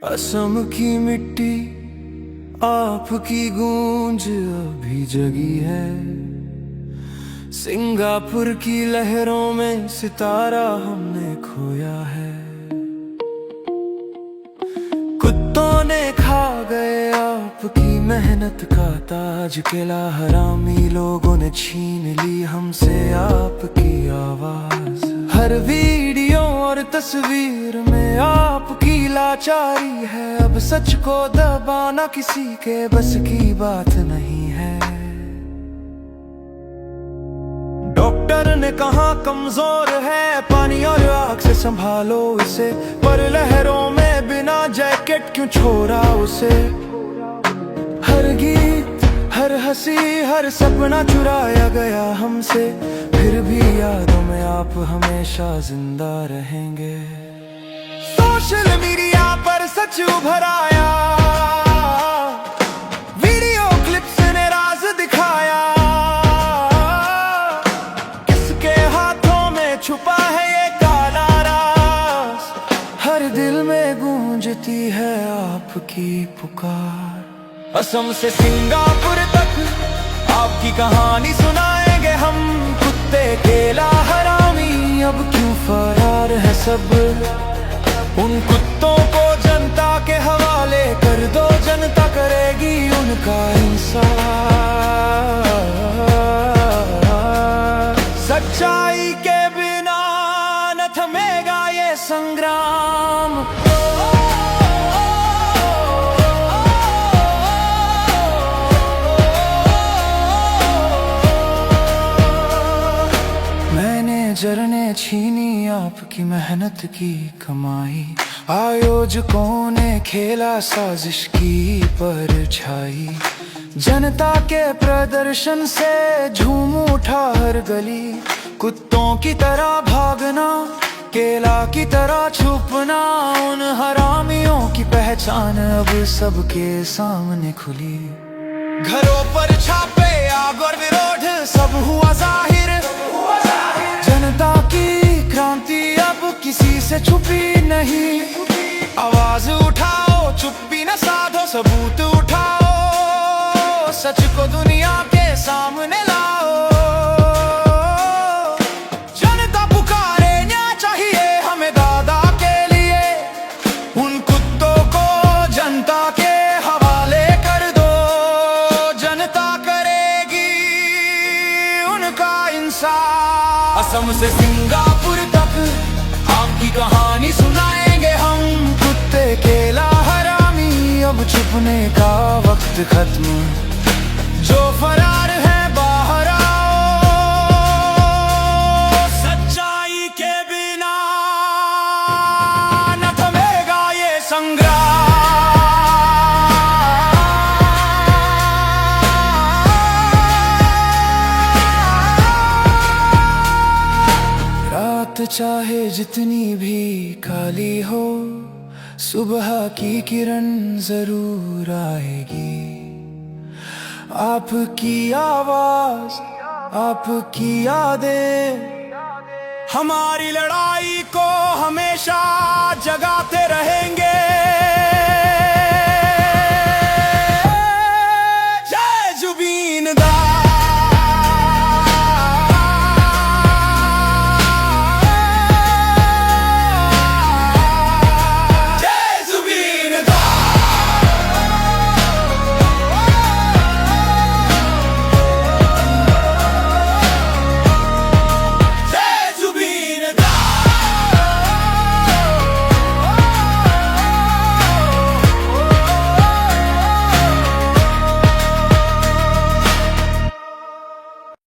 असम की मिट्टी आपकी गूंज अभी जगी है। सिंगापुर की लहरों में सितारा हमने खोया है। कुत्तों ने खा गए आपकी मेहनत का ताज, किला हरामी लोगों ने छीन ली हमसे आपकी आवाज। हर वीडियो और तस्वीर में आपकी लाचारी है। अब सच को दबाना किसी के बस की बात नहीं है। डॉक्टर ने कहा कमजोर है, पानी और आग से संभालो इसे, पर लहरों में बिना जैकेट क्यों छोड़ा उसे। हर गीत, हर हंसी, हर सपना चुराया गया हमसे, फिर भी यादों में आप हमेशा जिंदा रहेंगे। सोशल मीडिया पर सच उभर आया, वीडियो क्लिप्स ने राज दिखाया। किसके हाथों में छुपा है ये काला राज, हर दिल में गूंजती है आपकी पुकार। असम से सिंगापुर तक आपकी कहानी सुनाएंगे हम। कुत्ते, केला, हरामी, अब क्यों फरार है सब। उन कुत्तों को जनता के हवाले कर दो, जनता करेगी उनका इंसाफ। सच्चाई के बिना न थमेगा ये संग्राम। मैनेजर ने छीनी आपकी मेहनत की कमाई, आयोजकों ने खेला साजिश की परछाई। जनता के प्रदर्शन से झूम उठा हर गली, कुत्तों की तरह भागना, केला की तरह छुपना। उन हरामियों की पहचान अब सबके सामने खुली। घरों पर छापे, आग और विरोध सब हुआ जाहिर। जनता की क्रांति अब किसी से छुपी नहीं। आवाज उठाओ, चुप्पी न साधो, सबूत उठाओ, सच को दुनिया के सामने लाओ। जनता पुकारे, न्याय चाहिए हमें दादा के लिए। उन कुत्तों को जनता के हवाले कर दो, जनता करेगी उनका इंसाफ। असम से सिंगापुर तक आपकी कहानी सुनाएंगे हम। कुत्ते, केला, हरामी, अब छुपने का वक्त खत्म। जो फरार है बाहर आओ, सच्चाई के बिना न थमेगा ये संग्राम। रात चाहे जितनी भी काली हो, सुबह की किरण जरूर आएगी। आपकी आवाज, आपकी यादें हमारी लड़ाई को हमेशा जगाते रहेंगे।